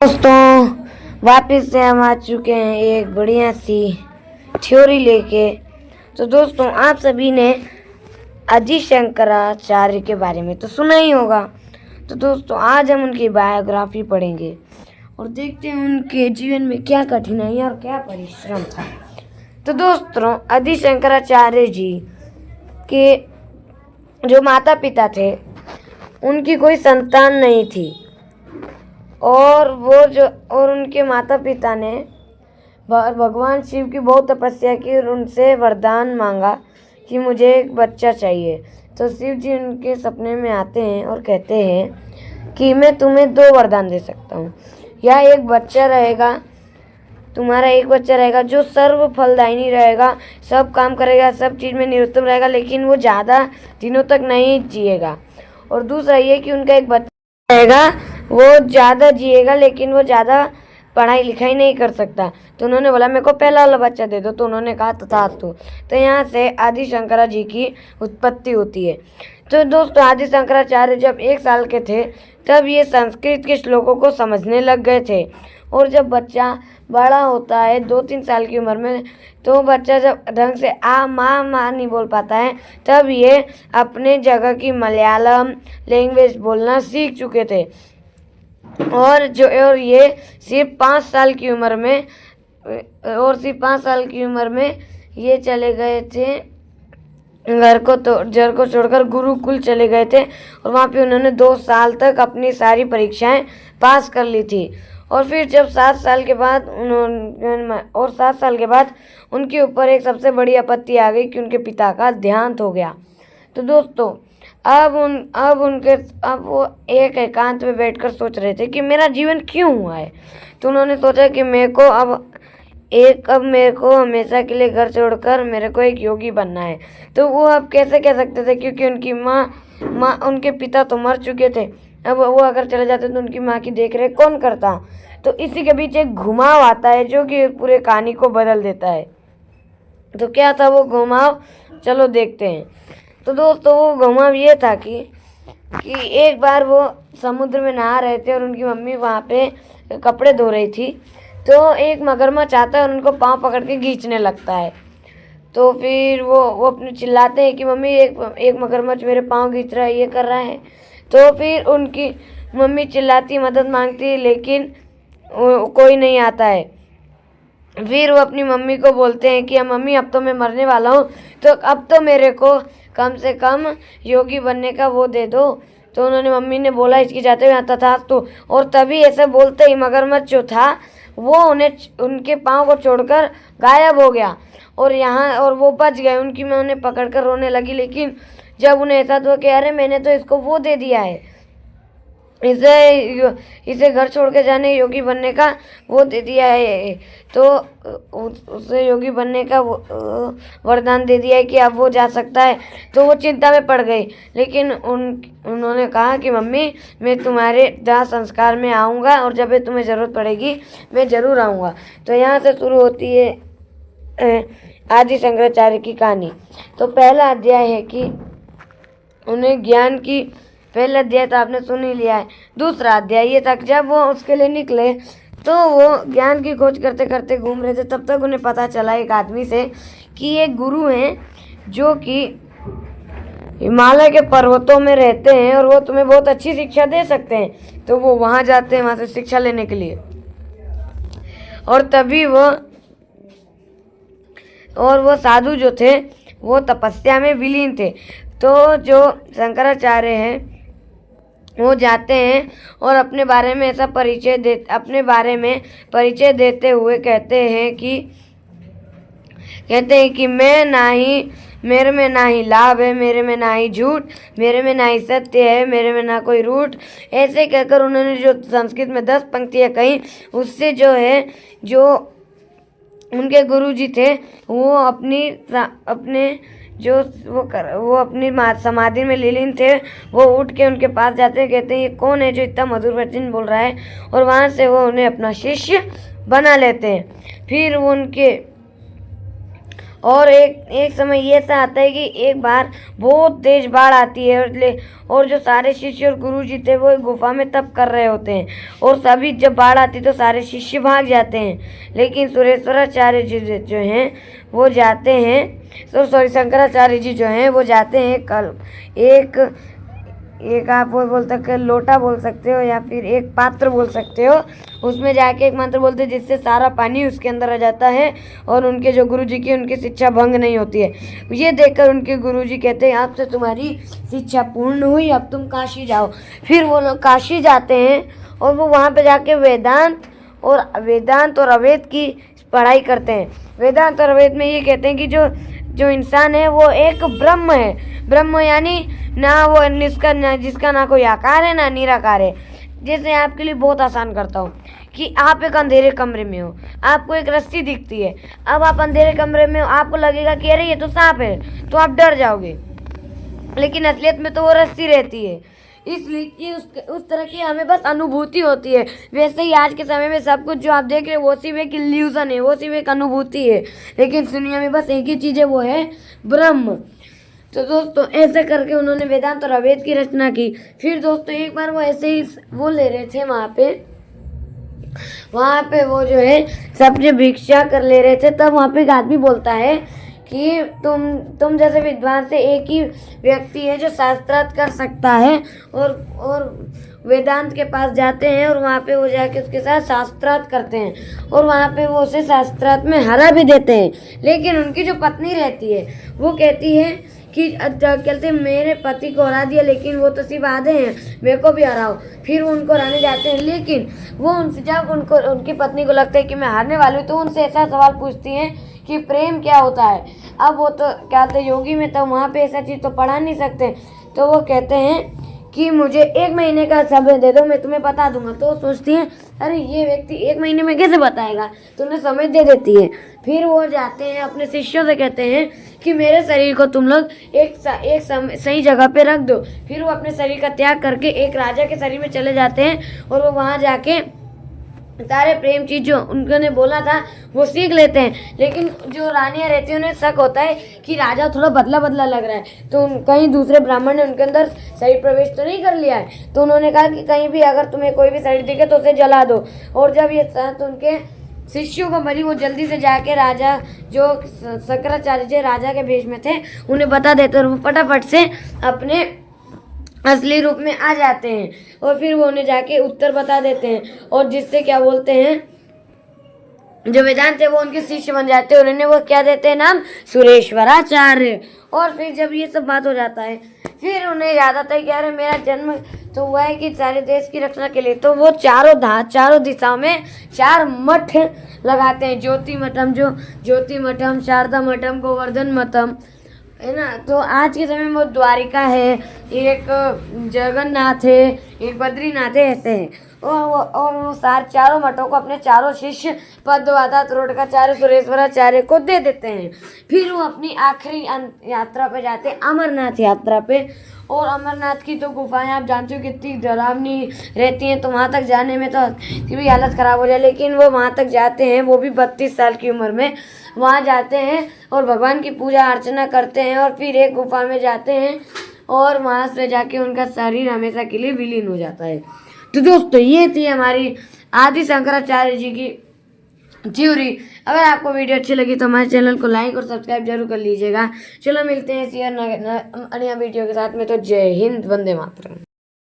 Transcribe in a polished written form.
दोस्तों वापस से हम आ चुके हैं एक बढ़िया सी थ्योरी लेके। तो दोस्तों आप सभी ने आदि शंकराचार्य के बारे में तो सुना ही होगा। तो दोस्तों आज हम उनकी बायोग्राफी पढ़ेंगे और देखते हैं उनके जीवन में क्या कठिनाई और क्या परिश्रम था। तो दोस्तों आदि शंकराचार्य जी के जो माता पिता थे उनकी कोई संतान नहीं थी और उनके माता पिता ने भगवान शिव की बहुत तपस्या की और उनसे वरदान मांगा कि मुझे एक बच्चा चाहिए। तो शिव जी उनके सपने में आते हैं और कहते हैं कि मैं तुम्हें 2 वरदान दे सकता हूँ। या एक बच्चा रहेगा, तुम्हारा एक बच्चा रहेगा जो सर्व फलदायिनी रहेगा, सब काम करेगा, सब चीज़ में निरुत्तम रहेगा, लेकिन वो ज़्यादा दिनों तक नहीं जिएगा। और दूसरा ये कि उनका एक बच्चा रहेगा, वो ज़्यादा जिएगा लेकिन वो ज़्यादा पढ़ाई लिखाई नहीं कर सकता। तो उन्होंने बोला मेरे को पहला वाला बच्चा दे दो। तो उन्होंने कहा तथास्तु। तो यहाँ से आदि शंकरा जी की उत्पत्ति होती है। तो दोस्तों आदि शंकराचार्य जब 1 साल के थे तब ये संस्कृत के श्लोकों को समझने लग गए थे। और जब बच्चा बड़ा होता है 2-3 साल की उम्र में, तो बच्चा जब ढंग से माँ नहीं बोल पाता है तब ये अपने जगह की मलयालम लैंग्वेज बोलना सीख चुके थे। और ये सिर्फ 5 साल की उम्र में ये चले गए थे घर को छोड़कर गुरुकुल चले गए थे। और वहाँ पे उन्होंने 2 साल तक अपनी सारी परीक्षाएं पास कर ली थी। और फिर जब 7 साल के बाद उनके ऊपर एक सबसे बड़ी आपत्ति आ गई कि उनके पिता का देहांत हो गया। तो दोस्तों अब वो एक एकांत में बैठकर सोच रहे थे कि मेरा जीवन क्यों हुआ है। तो उन्होंने सोचा कि मेरे को हमेशा के लिए घर छोड़कर मेरे को एक योगी बनना है। तो वो अब कैसे कह सकते थे, क्योंकि उनकी माँ उनके पिता तो मर चुके थे। अब वो अगर चले जाते तो उनकी माँ की देखरेख कौन करता। तो इसी के बीच एक घुमाव आता है जो कि पूरे कहानी को बदल देता है। तो क्या था वो घुमाव, चलो देखते हैं। तो दोस्तों वो घुमाव ये था कि एक बार वो समुद्र में नहा रहे थे और उनकी मम्मी वहाँ पे कपड़े धो रही थी। तो एक मगरमच्छ आता है और उनको पाँव पकड़ के खींचने लगता है। तो फिर वो अपने चिल्लाते हैं कि मम्मी एक मगरमच्छ मेरे पाँव खींच रहा है, ये कर रहा है। तो फिर उनकी मम्मी चिल्लाती, मदद मांगती, लेकिन कोई नहीं आता है। फिर वो अपनी मम्मी को बोलते हैं कि मम्मी अब तो मैं मरने वाला हूँ, तो अब तो मेरे को कम से कम योगी बनने का वो दे दो। तो उन्होंने मम्मी ने बोला इसकी जाते हुए तथास्तु। और तभी ऐसे बोलते ही मगरमच्छ जो था वो उनके पाँव को छोड़कर गायब हो गया। और वो बच गए। उनकी माँ उन्हें पकड़कर रोने लगी, लेकिन जब उन्हें एहसास हुआ कि अरे मैंने तो इसको वो दे दिया है, इसे घर छोड़ के जाने योगी बनने का वो दे दिया है, तो उसे योगी बनने का वरदान दे दिया है कि अब वो जा सकता है। तो वो चिंता में पड़ गई, लेकिन उन्होंने कहा कि मम्मी मैं तुम्हारे दाह संस्कार में आऊँगा और जब भी तुम्हें ज़रूरत पड़ेगी मैं ज़रूर आऊँगा। तो यहाँ से शुरू होती है आदि शंकराचार्य की कहानी। तो पहला अध्याय है कि उन्हें ज्ञान की, पहला अध्याय तो आपने सुन ही लिया है। दूसरा अध्याय ये था कि जब वो उसके लिए निकले तो वो ज्ञान की खोज करते करते घूम रहे थे, तब तक उन्हें पता चला एक आदमी से कि एक गुरु हैं जो कि हिमालय के पर्वतों में रहते हैं और वो तुम्हें बहुत अच्छी शिक्षा दे सकते हैं। तो वो वहाँ जाते हैं, वहाँ से शिक्षा लेने के लिए। और तभी वो साधु जो थे वो तपस्या में विलीन थे। तो जो शंकराचार्य हैं वो जाते हैं और अपने बारे में परिचय देते हुए कहते हैं कि मेरे में ना ही लाभ है, मेरे में ना ही झूठ, मेरे में ना ही सत्य है, मेरे में ना कोई रूठ। ऐसे कहकर उन्होंने जो संस्कृत में 10 पंक्तियाँ कही, उससे जो उनके गुरुजी थे वो अपनी समाधि में लीन थे। वो उठ के उनके पास जाते हैं, कहते हैं ये कौन है जो इतना मधुर वचन बोल रहा है, और वहाँ से वो उन्हें अपना शिष्य बना लेते हैं। फिर वो और एक समय ये ऐसा आता है कि एक बार बहुत तेज बाढ़ आती है और जो सारे शिष्य और गुरु जी थे वो एक गुफा में तप कर रहे होते हैं और सभी जब बाढ़ आती तो सारे शिष्य भाग जाते हैं। लेकिन सुरेश्वराचार्य जी जो हैं वो जाते हैं, सॉरी शंकराचार्य जी जो हैं वो जाते हैं कल एक आप वो बोल सकते हो लोटा बोल सकते हो या फिर एक पात्र बोल सकते हो, उसमें जाके एक मंत्र बोलते हैं जिससे सारा पानी उसके अंदर आ जाता है और उनके जो गुरुजी की उनकी शिक्षा भंग नहीं होती है। ये देखकर उनके गुरुजी कहते हैं अब से तुम्हारी शिक्षा पूर्ण हुई, अब तुम काशी जाओ। फिर वो लोग काशी जाते हैं और वो वहाँ पे जाके वेदांत और अवेद की पढ़ाई करते हैं। वेदांत और अवेद में ये कहते हैं कि जो इंसान है वो एक ब्रह्म है। ब्रह्म यानी ना वो जिसका ना कोई आकार है ना निराकार है। जैसे आपके लिए बहुत आसान करता हूँ कि आप एक अंधेरे कमरे में हो, आपको एक रस्सी दिखती है। अब आप अंधेरे कमरे में हो, आपको लगेगा कि अरे ये तो सांप है, तो आप डर जाओगे, लेकिन असलियत में तो वो रस्सी रहती है। इसलिए कि उस तरह की हमें बस अनुभूति होती है। वैसे ही आज के समय में सब कुछ जो आप देख रहे हैं वो सिर्फ एक इल्यूजन है, वो सिर्फ एक अनुभूति है, लेकिन दुनिया में बस एक ही चीज़ है, वो है ब्रह्म। तो दोस्तों ऐसे करके उन्होंने वेदांत और अवेद की रचना की। फिर दोस्तों एक बार वो ऐसे ही वो ले रहे थे वहाँ पे वो जो है सबने भिक्षा कर ले रहे थे, तब वहाँ पे एक आदमी बोलता है कि तुम जैसे विद्वान से एक ही व्यक्ति है जो शास्त्रार्थ कर सकता है और वेदांत के पास जाते हैं और वहाँ पे वो जाके उसके साथ शास्त्रार्थ करते हैं और वहाँ पे वो उसे शास्त्रार्थ में हरा भी देते हैं। लेकिन उनकी जो पत्नी रहती है वो कहती है कि कहते मेरे पति को हरा दिया, लेकिन वो तो सिर्फ आधे हैं, मेरे को भी हराओ। फिर वो उनको हराने जाते हैं, लेकिन वो उनसे जब उनकी पत्नी को लगता है कि मैं हारने वाली हूँ तो उनसे ऐसा सवाल पूछती हैं कि प्रेम क्या होता है। अब वो तो क्या कहते योगी में तो वहाँ पे ऐसा चीज़ तो पढ़ा नहीं सकते, तो वो कहते हैं कि मुझे 1 महीने का समय दे दो, मैं तुम्हें बता दूंगा। तो सोचती हैं अरे ये व्यक्ति 1 महीने में कैसे बताएगा, तो उन्हें समय दे देती है। फिर वो जाते हैं अपने शिष्यों से कहते हैं कि मेरे शरीर को तुम लोग एक सही जगह पे रख दो। फिर वो अपने शरीर का त्याग करके एक राजा के शरीर में चले जाते हैं और वो वहाँ जाके सारे प्रेम चीज जो उन्होंने बोला था वो सीख लेते हैं। लेकिन जो रानियाँ रहती हैं उन्हें शक होता है कि राजा थोड़ा बदला बदला लग रहा है, तो कहीं दूसरे ब्राह्मण ने उनके अंदर शरीर प्रवेश तो नहीं कर लिया है। तो उन्होंने कहा कि कहीं भी अगर तुम्हें कोई भी शरीर दिखे तो उसे जला दो। और जब ये साथ उनके शिष्यों को मरी, वो जल्दी से जाके राजा जो शंकराचार्य जी राजा के भेष में थे उन्हें बता देते और वो फटाफट से अपने असली रूप में आ जाते हैं और फिर वो उन्हें जाके उत्तर बता देते हैं और जिससे क्या बोलते हैं जो वेदांत है वो उनके शिष्य बन जाते हैं और उन्हें वो क्या देते हैं नाम सुरेश्वराचार्य। और फिर जब ये सब बात हो जाता है फिर उन्हें याद आता है कि अरे मेरा जन्म तो हुआ है कि सारे देश की रक्षा के लिए, तो वो चारों दिशाओं में 4 मठ लगाते हैं। ज्योति मठम, शारदा मठम, गोवर्धन मठम, है ना। तो आज के समय में वो द्वारिका है, एक जगन्नाथ है, एक बद्रीनाथ है, ऐसे है। और वो चारों मठों को अपने चारों शिष्य पद्मवादा त्रोटकाचार्य सुरेश्वराचार्य को दे देते हैं। फिर वो अपनी आखिरी यात्रा पे जाते हैं, अमरनाथ यात्रा पे। और अमरनाथ की तो गुफाएं आप जानते हो कितनी डरावनी रहती हैं, तो वहाँ तक जाने में तो भी हालत ख़राब हो जाए, लेकिन वो वहाँ तक जाते हैं, वो भी 32 साल की उम्र में वहाँ जाते हैं और भगवान की पूजा अर्चना करते हैं और फिर एक गुफा में जाते हैं और वहाँ से जाके उनका शरीर हमेशा के लिए विलीन हो जाता है। तो दोस्तों ये थी हमारी आदि शंकराचार्य जी की थ्योरी। अगर आपको वीडियो अच्छी लगी तो हमारे चैनल को लाइक और सब्सक्राइब जरूर कर लीजिएगा। चलो मिलते हैं इसी अन्य वीडियो के साथ में। तो जय हिंद, वंदे मातरम।